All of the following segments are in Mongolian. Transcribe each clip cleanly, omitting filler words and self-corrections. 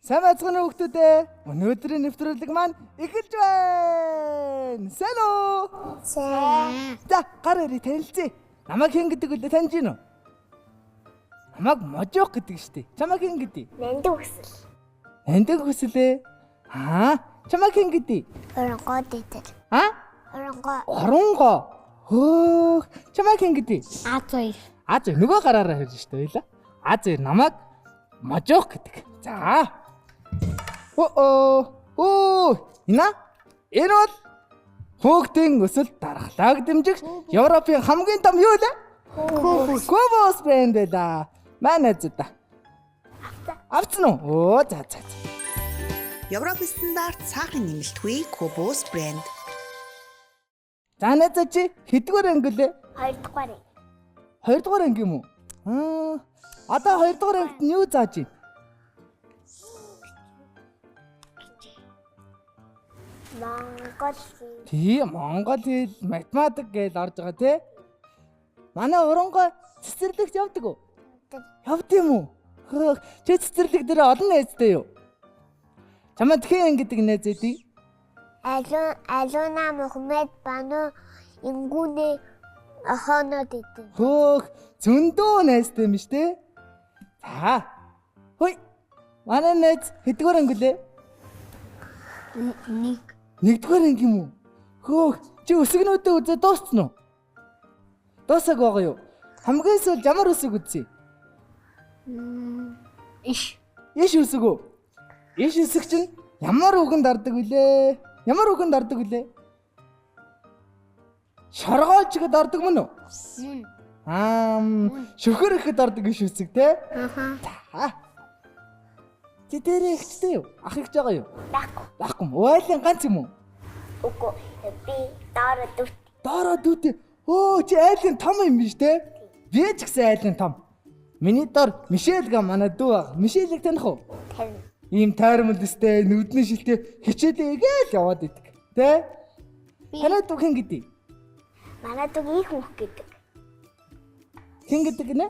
Сайн бацхан хүүхдүүдээ. Өнөөдрийн нэвтрүүлэг маань эхэлж байна. Сайн уу? Сайн. За, гар ирээ танилцъя. Намайг хэн гэдэг үлээ таньж гин үү? Намайг Можоох гэдэг штеп. Чамайг хэн гэдэг? Нандин хүсэл. Нандин хүсэлээ. Чамайг хэн гэдэг? Оронгоо дэтэр. Оронгоо. Оронгоо. Хөөх. Чамайг хэн гэдэг? А2. А2 нөгөө гараараа хэлж штеп байла. А2 намайг Можоох гэдэг. За. Энэ бол хүүхдийн өсөлт дархлааг дэмжих Европын хамгийн том юу вэ? Кобос брэнд байла. Манай зүдэ. Авцсан уу? За. Европ стандарт цаахын нэмэлтгүй Кобос брэнд. За найзаа чи хэдгээр анги лээ? 2 дугаар. 2 дугаар анги юм уу? Одоо 2 дугаар ангид нь юу зааж байна? Монгол. Тийм, Монгол хэл, математик гэж орж байгаа тий. Манай урангой цэцэрлэгт явдаг уу? Явд юм уу? Хөөх, чи цэцэрлэг дээр олон найзтай юу? Чамаа тхэн гэдэг найз эдий? Алуна Мухаммед Бану ингүүнээ охоноод идэв. Хөөх, зөндөө найзтай юм шүү дээ. За. Хөөе. Манай найз хэдгээр анги лээ? 1-р анги юм уу? Хөөх, чи өсгнүүдээ үзээ дууссан уу? Дуусаг байгаа юу? Хамгийн сүүл ямар өсөг үзье? Иш өсөг үү? Иш өсөг чинь ямар үгэнд ордог вүлээ? Шоргоолч гэд ордог мөн үү? Шөхөр ихэд ордог иш өсөг те? За. Чи дээрээ ихтэй юу? Ах ихж байгаа юу? Байхгүй. Ойлын ганц юм уу? Үгүй. Би дараа Дараа дүүтэй. Чи айлын том юм биш те? Би ч гэсэн айлын том. Миний дор Мишель га манай дүү баг. Мишелийг таних уу? Тань. Ийм тайрмал өстэй, нүдний шилтэй хичээлээ гээл яваад идэг. Тэ? Танай дүү хэн гэдэг? Манай дүү их мөх гэдэг. Хэн гэдэг нэ?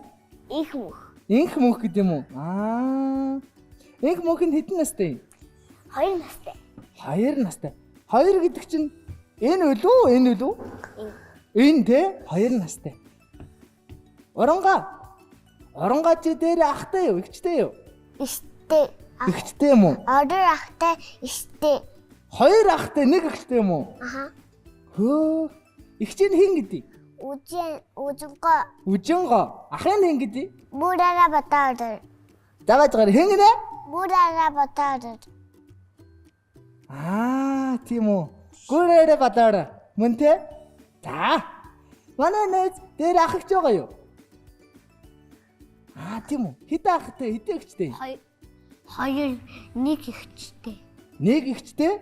Их мөх. Инх мөх гэдэг юм уу? Инх мөх нь хэдэн настай? 2 настай. 2 настай. 2 гэдэг чинь энэ үлүү? Энэ те 2 настай. Оронгоо чи дээр ахтай юу? Ихчтэй юу? Иштэй. Ихчтэй юм уу? Ордор ахтай иштэй. 2 ахтай 1 ихчтэй юм уу? Хөө. Ихчийн хэн гэдэг? Үжингоо. Ахын хэн гэдэг? Мурара батаар. Даваад гар хэн гинэ? Мурара батаар. Тийм үү. Гүрээрэ бадаар. Мөн тэ? За. Манай найз дээр ах ихч байгаа юу? Тийм үү. Хэдэн ахтай, хэдэн ихчтэй? 2 1 ихчтэй. 1 ихчтэй?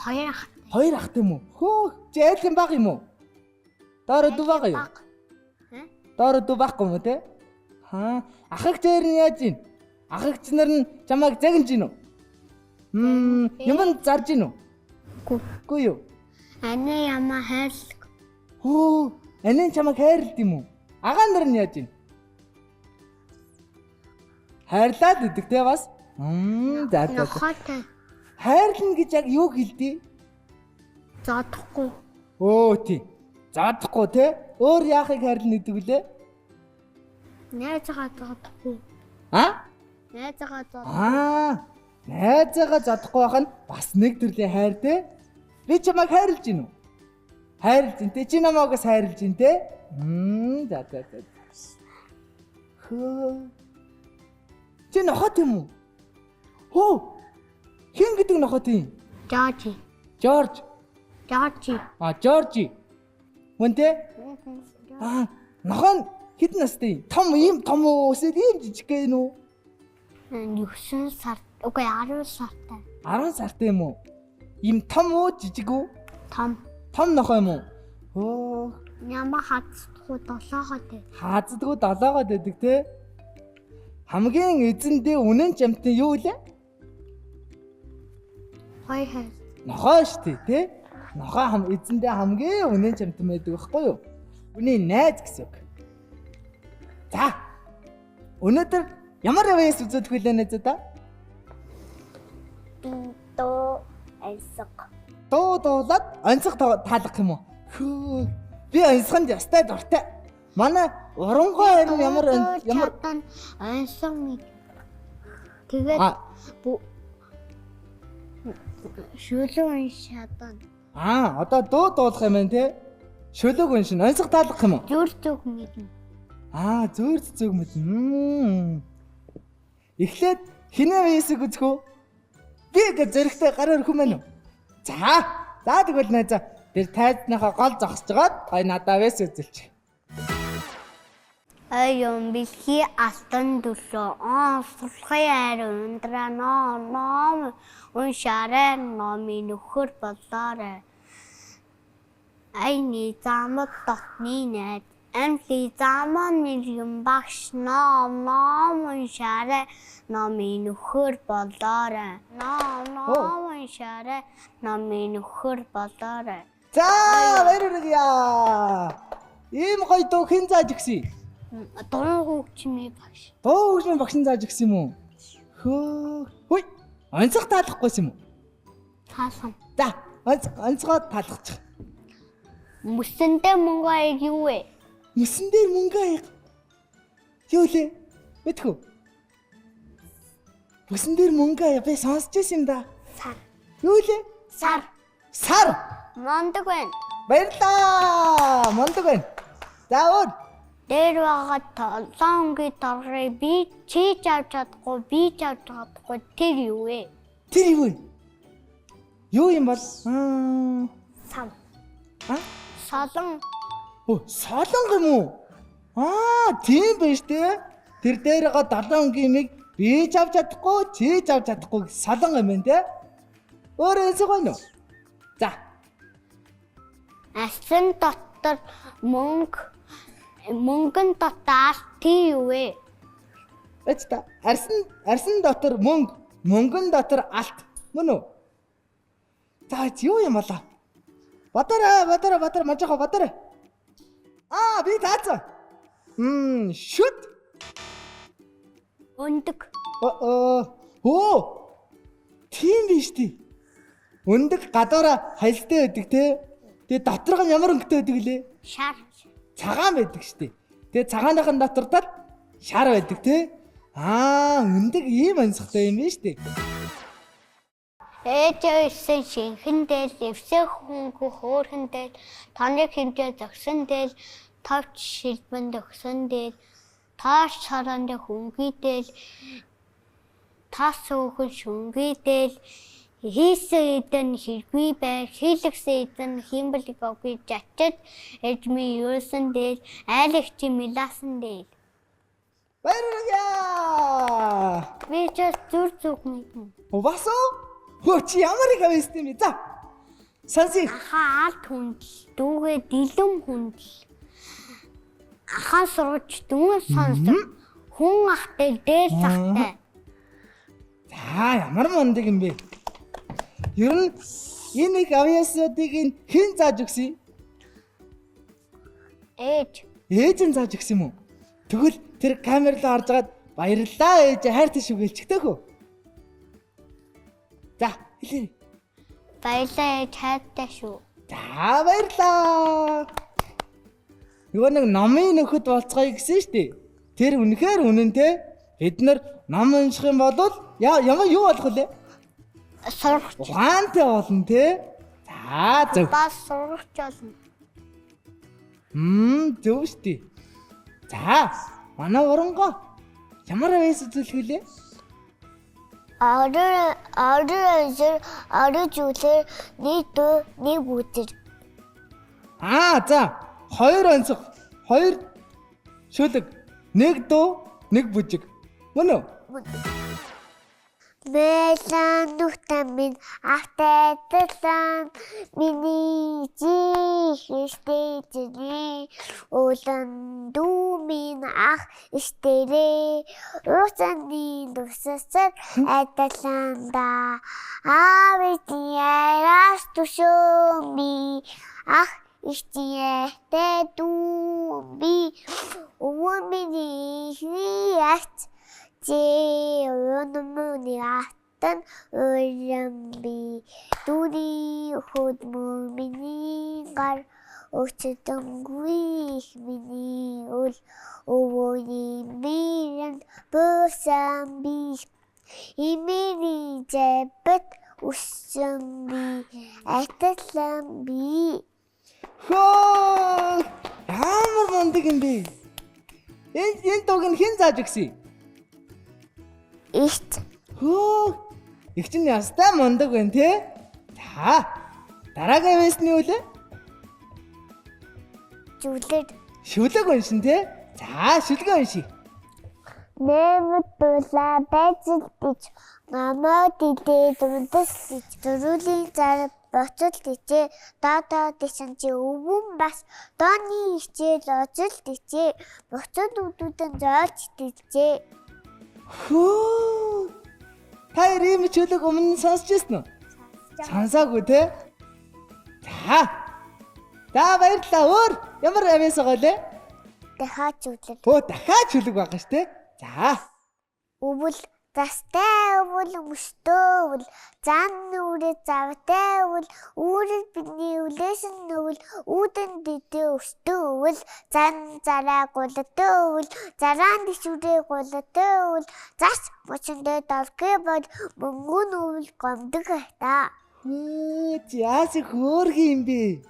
2 ах. 2 ахтай юм уу? Хөөх, жайлын баг юм уу? Дараа дүү байгаа юу? Дараа дүү байхгүй юм те? Ах ихч хоёр нь яаж ийн? Ах ихч нар нь чамайг загнаж гин үү? Юмд зарж гин үү? Үгүй юу? Аны ямаа хайрлаг. Аны чамайг хайрлд юм уу? Агаа нар нь яаж ийн? Хайрлаад идэг те бас. За. Нохотой. Хайрлна гэж яг юу хэлдэг? Зодохгүй. Тий. Заадахгүй те? Өөр яахыг хайрлна гэдэг үлээ? Найзгаа зодохгүй. Найзгаа зодохгүй. Найзгаа задахгүй байх нь бас нэг төрлийн хайр те. Би чамайг хайрлж гин үү? Хайрлж гин те. Чи намайг бас хайрлж гин те. За. Чи нохот юм уу? Хэн гэдэг нохот юм? Жорж. Жоржи. Мөн те? Нохон хэдэн настай? Ийм том уу? Эсвэл ийм жижиг гэн үү? 9 сар. Үгүй 10 сартай. 10 сартай юм уу? Ийм том уу, жижиг үү? Том нохоо юм уу? Ямаа хацдаггүй 7-оод. Хацдаггүй 7-оод байдаг те. Хамгийн эзэндээ үнэн чамтай юу вэ? Хоёр. Нохоо штий те. Нохоо эзэндээ хамгийн үнэн чамтай байдаг байхгүй юу? Үний найз гэсэн үг. За. Өнөөдөр ямар яваас үзүүлэх вэ нэ та? дуу ансаг. Дуу дуулаад онцгой таалах юм уу? Хөө. Би онцгонд ястай дуртай. Манай урангой ямар ансаг мэд. Тэгээд шүлэг уншаад. Одоо дуу дуулах юм байна те. Шүлэг уншин онцгой таалах юм уу? Зүрх мэднэ. Зөөрд зүг мэднэ. Эхлээд хинээ вэсэг үзэх үү? Би гэж зэрэгтэй гараар хүм байна уу? За тэгвэл найзаа тэр тайзныхаа гол зогсож байгаад гой надаа вэс үзэлч. Айон бихи алтан дулоо сулхай арин ном уншаарай номын нөхөр болоорой. Айны замд дотны найд амли замын юм багш ном уншаарай номын нөхөр болоорой. Ном уншаарай номын нөхөр болоорой. За баярлалаа. Ийм гоё дуу хэн зааж өгсөн? Дуу хөгжмийн багш. Дуу хөгжмийн багш нь зааж өгсөн юм уу? Хөөе. Онцгой таалахгүй юм уу? Таасан. За онцгой таалгачих. Мөсөндөө мөнгө аяг юу вэ? Мөсөн дээр мөнгө аяг. Юу лээ? Мэдхүү. Мөсөн дээр мөнгө аяг би сонсч байсан юм да. Сар. Юу лээ? Сар. Мондөг байна. Баярлалаа. Мондөг байна. За өөр. Дээр байгаа толонгийн торгыг би чийж авч чадахгүй, би авч чадахгүй тэр юу вэ? Тэр юу вэ? Юу юм бол? Сам. Солон. Солонго юм уу? Тийм байж тээ. Тэр дээр байгаа 7 өнгийн имийг би ч авч чадахгүй, чи ч авч чадахгүй солонго юм байна те. Өөрөө зөв үү? За. Асан дотор мөнгөн дотор тий юу вэ? Эцта арсан дотор мөнгөн дотор алт мөн үү? За юу юм болоо? Батар мажихаа батар. Би таацсан. Шүт. Өндөг. Тийм биш тий. Өндөг гадаараа хайлттай байдаг те. Тэгээ доторх нь ямар өнгөтэй байдаг лээ? Шар. Цагаан байдаг штий. Тэгээ цагааныхын дотор тал шар байдаг те. Өндөг ийм онцгой юм биш тий. Ээжсэн шинхэндэл эвсэх хөнгө хөөхөндэл таны хэмжээ зогсондэл тавч шилбэн дөгсөндэл тааш царанд хөнгөдөл тас өөхөн шүнгидэл хийсэн эдэн хэргүй бай хийлгсэн эдэн химбэлэг оги жачад эжми юусэндэл айлгч миласэндэл баярлалаа. би ч зүг мэднэ. Бас чи ямар их авьяастай юм бэ? За. Санси. Алт хүндэл дүүгээ дэлэм хүндэл ахаа сурч дүнс сонсон хүн ахтай дээл захтай. За ямар мундаг юм бэ? Ер нь энэ их авьяасуудыг хэн зааж өгсөн? Ээж нь зааж өгсөн юм уу? Тэгвэл тэр камерлаа харж агаад баярлалаа ээж хайртай шүү гэлчихтэй хөө. За хэлээ. Баярлалаа хайртай шүү. За баярлалаа. Нөгөө нэг номын нөхөд болцгоё гэсэн шүү дээ. Тэр үнэхээр үнэнтэй. Бид нар ном унших юм бол ямар юу болох вэ? Сурах. Ухаантай болно те. За зөв. Бас сурах болно. Зөв шүү дээ. За манай урангоо ямар авьяас үзүүлэх вүлээ? Ард зүйлэр нэг бүтэр. За 2 онцгой 2 шүлэг 1 дуу 1 бүжиг мөн үү? Мэлэн нүхтэн ахтай талан миний чихэстэйчний улан дүүмин ах истэрэ уцаны дусасар айталанда авити ярас тушоми ах истиэтэй дүүби уумини хият Чи өнөмөний Atan urambi duri hudmur miningar Uçtungui mini ul Uvoyi miran Bursambi Imini jebet Ussambi Atlambi Хөө! Ямар мундаг юм бэ? Энэ дууг нь хэн зааж өгсөн? Ишт Хөө! Их чинь ястай мундаг байна те? За. Дараагийн весны үлээ. Жүлэр Шүлэг уншин те? За, шүлгээ унши. Нэмэт була байцэлдэж намайг дидээд унтасч дөрүлийн зар боцол тийчээ дата дэсэн чи өвөн бас дооны хичээл оцол тийчээ боцол үүдүүдэн зоолж тийчээ Хөө! Та ийм шүлэг өмнө сонсч ирсэн үү? Сонсоогүй те? За. За баярлалаа. Өөр ямар авьяас байгаа лээ? дахиад жүлэр Хөө дахиад шүлэг байгаа ш те? За. өвөл застай өвөл мөстөө өвөл зан нүрэ завтай өвөл үүрэл бидний үлээсэн өвөл үүдэн дэдээ өстөө өвөл зан зараа гултай өвөл зараан дэшүүрээ гултай өвөл зас мочондоо дорхой бол мөнгөн өвөл гомдог хата Хөө, яас их хөөрхөн юм бэ?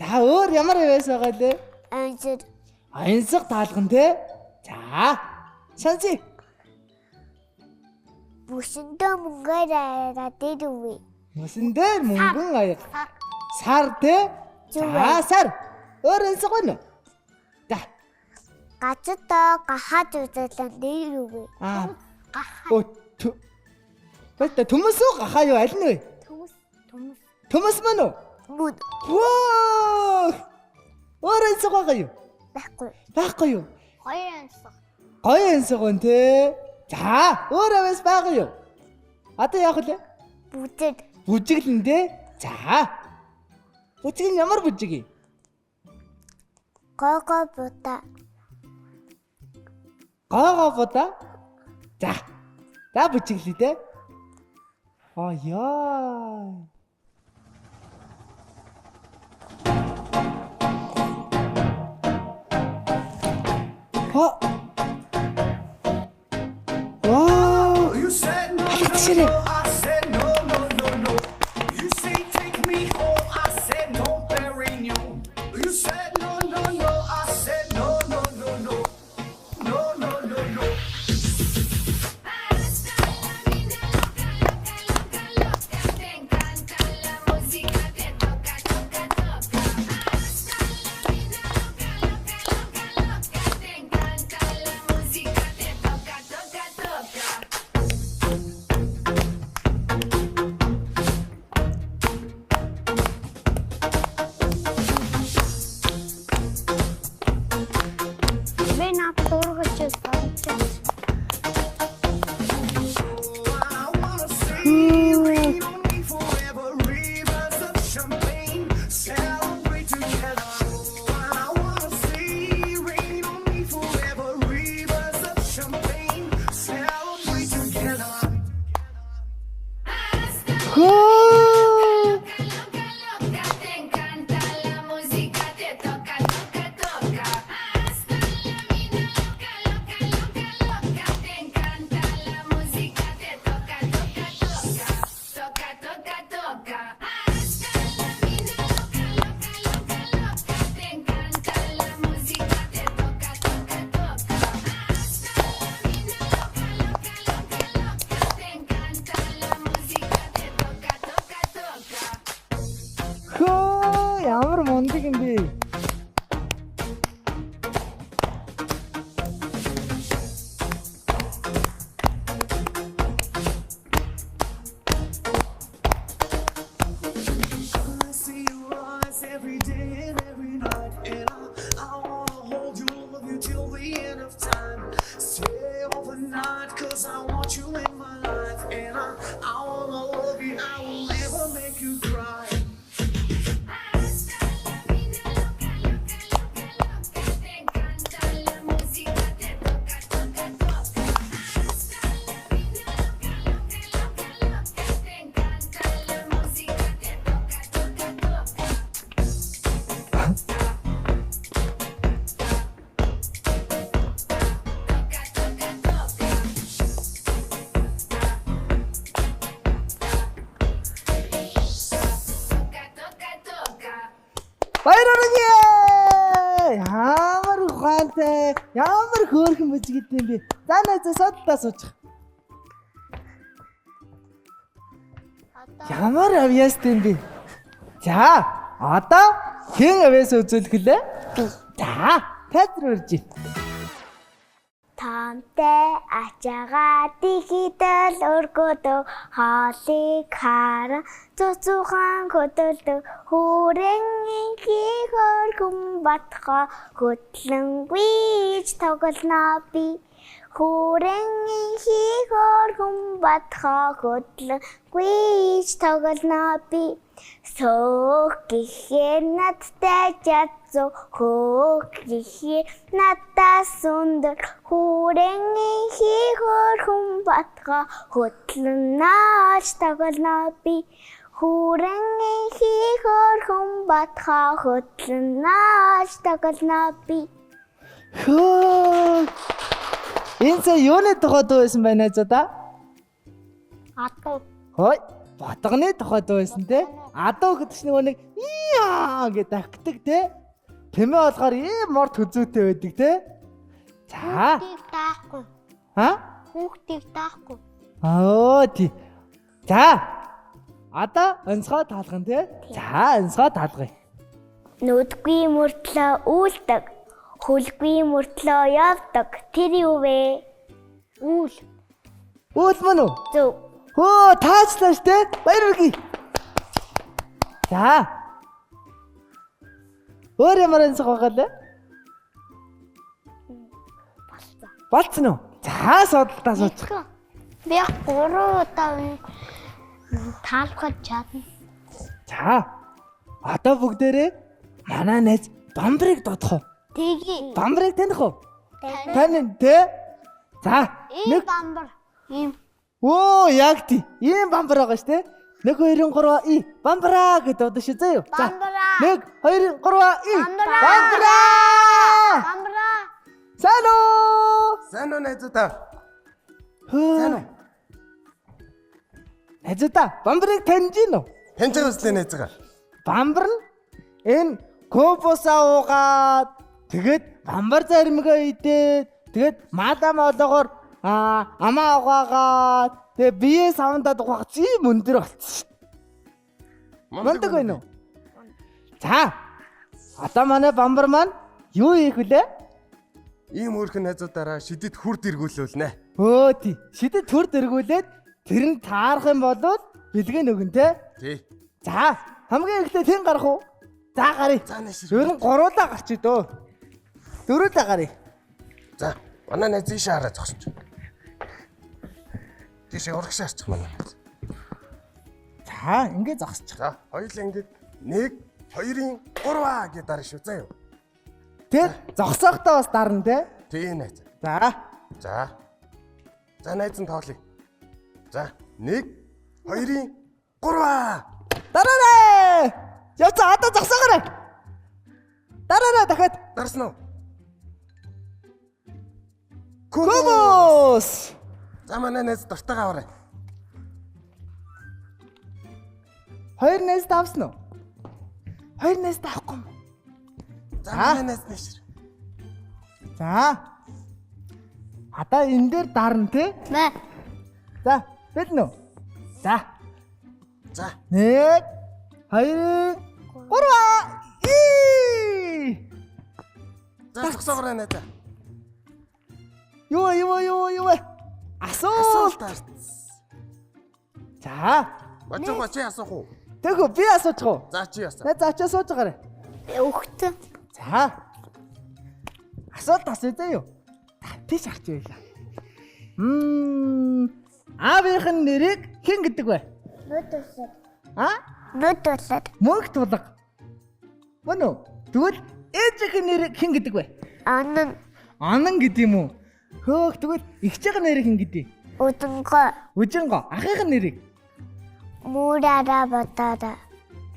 За өөр ямар авьяас байгаа лээ? анзэр Аяnsаг таалган те? За. Сонсъё. бүсэндөө мөнгөөр араа дээр үвэ Мөсөн дээр мөнгөн аяг. Сар те? За сар. Өөр янсаг байна уу? За. гацтаа гахаад үзэлэн дээр үвэ Аа. Оо. Бата төмөс үү гахаа юу аль нь вэ? төмөс Төмөс мөн үү? мөн Воо! Өөр янсаг байгаа юу? байхгүй Байхгүй юу? хоёр янсаг Гоё янсаг байна те? За, өөр авьяас байгаа юу? Одоо яах вэ? бүтэд Бүжиглэн те? За. Бүжиг нь ямар бүжиг юм? гого бута Гоо бода. За. За бүжиглээ те. Аа яа. Ха. Вау. You said no, Ширээ. I said no, no, no, no. You say take me home, I said no, Perignon. You said no, no, no, I said no, no, no, no. No, no, no, no. би над дургаж байна I wanna see rain on me forever, rivers of champagne, celebrate together. I wanna see rain on me forever, rivers of champagne, celebrate together. Хөө. Хөө, ямар мундаг юм бэ? I see your eyes every day and every night, and I wanna hold you, love you till the end of time. Stay overnight, 'cause I want you in my life, and I wanna love you, I will never make you cry. Баяр хүргэе. Ямар ухаантай, ямар хөөрхөн мужиг идэм бэ? За найзаа соддоо суучих. Ямар авьяастай юм бэ? За, одоо хэн авьяас үзүүлэх лээ? Би. За, театр үржи. Тантай ачаага дихидэл өргөдөө хаалыг харан цуцухан хөдөлдөг хүрэн инхий хөргөн батха хөтлөнгүйж тоглоно би хүрэн инхий хөргөн батха хөтлөнгүйж тоглоно би Сөөх гэхээр надтай жадзуу хөөх гэхээр надаас өндөр хүрэн инхий хөргөн батха хөтлөнөөж тоглоно би хүрэн инхий хөргөн батха хөтлөнөөж тоглоно би Хөө. Энэ сая юуны тухай дуу байсан байна за да? Атуу Хой, ботгоны тухай дуу байсан те. Адуу гэдэг чинь нөгөө нэг яа гэдэг ахдаг те. Тэмээ болохоор ийм морд хүзүүтэй байдаг те. За. таахгүй Ха? хүүхдийг таахгүй Аа тий. За. Одоо онцгой таалган те. За, онцгой таалгая. Нүдгүй мөртлөө үйлдэг хөлгүй мөртлөө явдаг тэр юу вэ? Үйл Үйл мөн үү? зөв Хөө, таачлаа штэ. Баяр хүргэе. За. Өөр ямар онцгой байгаа лээ? Болцсон уу? За, содолтоо суучих. би 3 удаа таалхаж чадна. За. Одоо бүгдээрээ манай найз бамбарыг додох уу? Тэгээ Бамбарыг таних уу? Тань тэ? За. ийм бамбар ийм Оо, яг тий. Ийм бамбар байгаа штэ. 1 2 3 и бамбараа гэдэг одоо шүү заяа. Бамбараа. 1 2 3 и Бамбараа. бамбараа. бамбараа Сайн уу? Сайн уу найзуудаа? Сайн Сайн уу? уу? Найзуудаа, бамбарыг таньж гин үү? Хэнж байгаа үстэй найзгаа? Бамбар нь энэ компосаа уугаад тэгээд бамбар заримгаа идээд тэгээд мадам олоогоор амаа угаагаад тэгээд бие савандаад ухах зим өндөр болчихсон. Мондөг байна уу? За. Одоо манай бамбар маань юу хийх вүлээ? Ийм өөрхөн найзуудаараа шидэд хүрд эргүүлүүлнэ. Өө тий. Шидэд төр дэргүүлээд тэр нь таарах юм бол бэлгэн өгөн те. Тий. За, хамгийн ихтэй тэн гарах уу? За гарыг. За нэшэр. Ер нь гуруулаа гарч идөө. Дөрүүлээ гарыг. За, манай найз ийшээ хараа зогсож. Тийшээ урагшаа арчих манай найз. За, ингэ зогсчих. За, хоёулаа ингэж 1 2-ын 3 гэж дарах шүү заа юу. Тэр зогсоохтой бас дарна те. Тий найз. За. За. За найз нь тоолъё. За, 1 2-ын 3. Дараарай. Явцаа одоо зогсоогоорой. Дараарай дахиад. Дарсан уу? Кобос. За манай найз дуртайгаа аваарай. Хоёр найз давсан уу? Хоёр найз давахгүй юм. За манай найз нэшэр. За. Одоо энэ дээр дарна те. Мэ За, бэлнэ үү? За. За, 1 2 3 и. за зогсоогоорой найзаа. Юу. Асуулт. Асуулт арт. За. Бочоо чи асуух уу? Тэгвэл би асуучих уу? За чи асуу. За очиж сууж байгаарай. өгтө За. Асуулт асууя заа юу? Тийш харч байла. Аавынхын нэрийг хэн гэдэг вэ? нүдүсэд А? Мөнх тулга. Мөн үү? Тэгвэл ээжийнхээ нэрийг хэн гэдэг вэ? анан Анан гэдэг юм уу? Хөөх тэгвэл ихчийн нэрийг хэн гэдэг? өдөнгөө Үжинго. Ахын нэрийг. муураараа бодоорой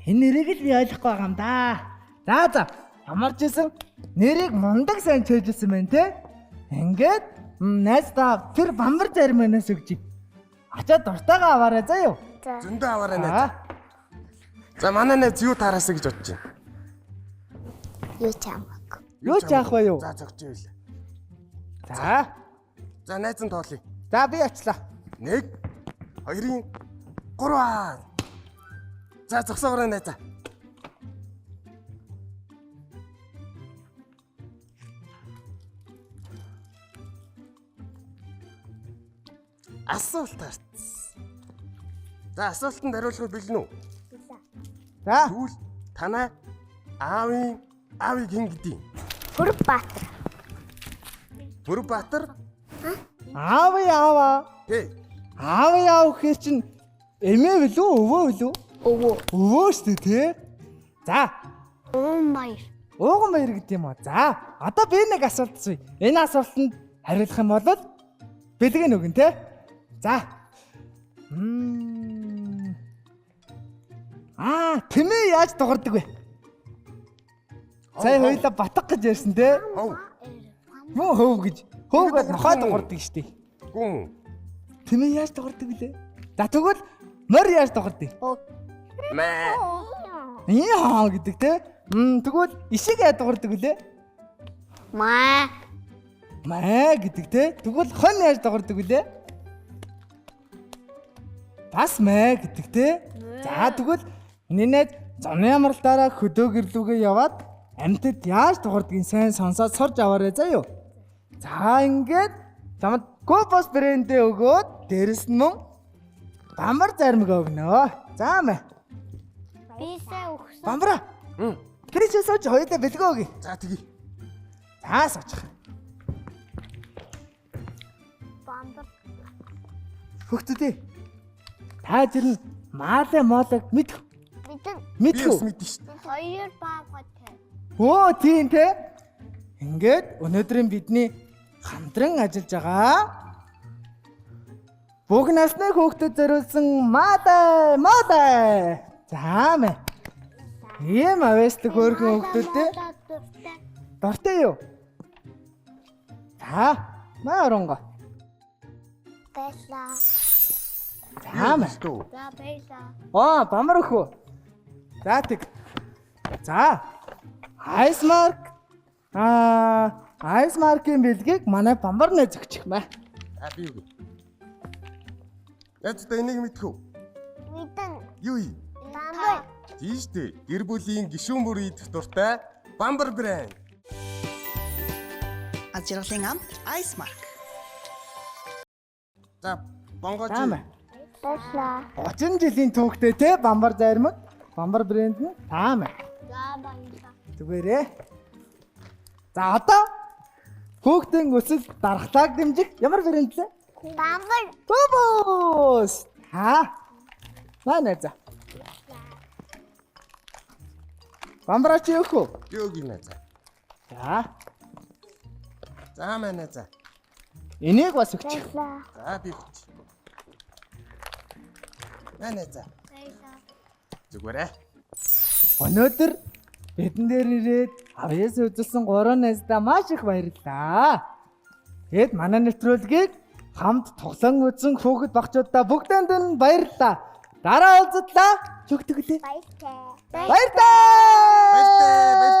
Энэ нэрийг л би ойлгохгүй байгаа юм да. За. Ямар ч гэсэн нэрийг мундаг сайн чөйжсэн байна те. Ингээд найздаа тэр бамбар заримнаас өгч. Очоод дуртайгаа аваарай заа юу? за Зөндөө аваарай найз. За манай найз юу таараасаа гэж бодож байна. Юу ч хамаагүй. Юу ч яах вэ юу? За зогч ивэл. За. За найз нь тоолъё. За би очлаа. 1 2 3. За зогсоогоорой найзаа. Асуулт арц. За асуултанд хариулахыг бэлэн үү? За. Тэгвэл танай аавыг хэн гэдэг юм? Бүрбаатар. Бүрбаатар. Аава. Хей. Аав гэхээр чин эмээ билүү өвөө билүү? Өвөө. Өвөө шүү дээ тий. За. Өмбаяр. Ууган баяр гэдэг юм аа. За. Одоо би нэг асуулт асууя. Энэ асуултанд хариулах юм бол бэлгэн өгнө тий. За. Тэмээ яаж дугардаг вэ? Сая хоёлаа батга гэж ярьсан тий. Хов. Юу хөв гэж. Хөвгөд нохой дугардаг штий. Гүн. Тэмээ яаж дугардаг вэ? За тэгвэл морь яаж дугардаг? Мэ. Яа гэдэг тий. Тэгвэл ишиг яаж дугардаг вэ? Маа. Маа гэдэг тий. Тэгвэл хон яаж дугардаг вэ? Бас маа гэдэг тий. За тэгвэл нинээд зуны амралтаараа хөдөө гэрлүүгээ яваад амьтад яаж дугардгийг сайн сонсоод сурж аваарай заа юу. За ингээд чамд Кобос брэндээ өгөөд дээрэс нь мөн бамбар зармиг өгнө. За мэ. Бисээ өгсөн. Бамбара. Тэрийг сууж хоёулаа бэлгөө өгье. За тэгье. За суучих. Бамбар. Хөхтөдөө. Та тэр маалаа моолог мэдв. Мэдэн. Би бас Мэдв. мэдэн шүү дээ. Хоёр баагатай. Оо тийм те. Ингээд өнөөдрийн бидний хамтран ажиллаж байгаа бүх насны хүүхдэд зориулсан маадай. За мэ. Ийм авэстэй хөөрхөн хүүхдүүдтэй дортой юу? За, маа оронго. Байлаа. За мэ. За байлаа. Оо, бамар өхөө. За тэг. За. Айсмарк. Айсмаркийн бэлгийг манай бамбар нэж өгчих мэ. Би үгүй. Яаж та энийг мэдхүү? Мэдэн. Юу юм? Бамбар. Тийш дээ. Гэр бүлийн гишүүн бүр идэх дуртай Бамбар брэнд. Ад жаргалын амт Ice Mark. За, бонгооч. За мэ. Байлаа. 30 жилийн түүхтэй те бамбар зармаг. Бамбар брэнд нь таа мэ. За баярлаа. Зүгээрээ. За одоо хүүхдийн өсөлт дархлааг дэмжих ямар брэнд лээ? Бамбар. Кобос. Манай за. Бамбарч юу хөө? Би үгүй нэ за. За. За манай за. Энийг бас өгчих. Байлаа. За би өгч. Манай за. Байлаа. Зүгээрээ. Өнөөдөр бидэн дээр ирээд авьяас үзүүлсэн 3 найздаа маш их баярлалаа. Тэгэд манай нэвтрүүлгийг хамт тоглон үзсэн хүүхэд багчуудаа бүгдэнд нь баярлалаа. Дараа уулзлаа. Чүгтгэлээ. Баярлаа. Баярлалаа. Баяртай.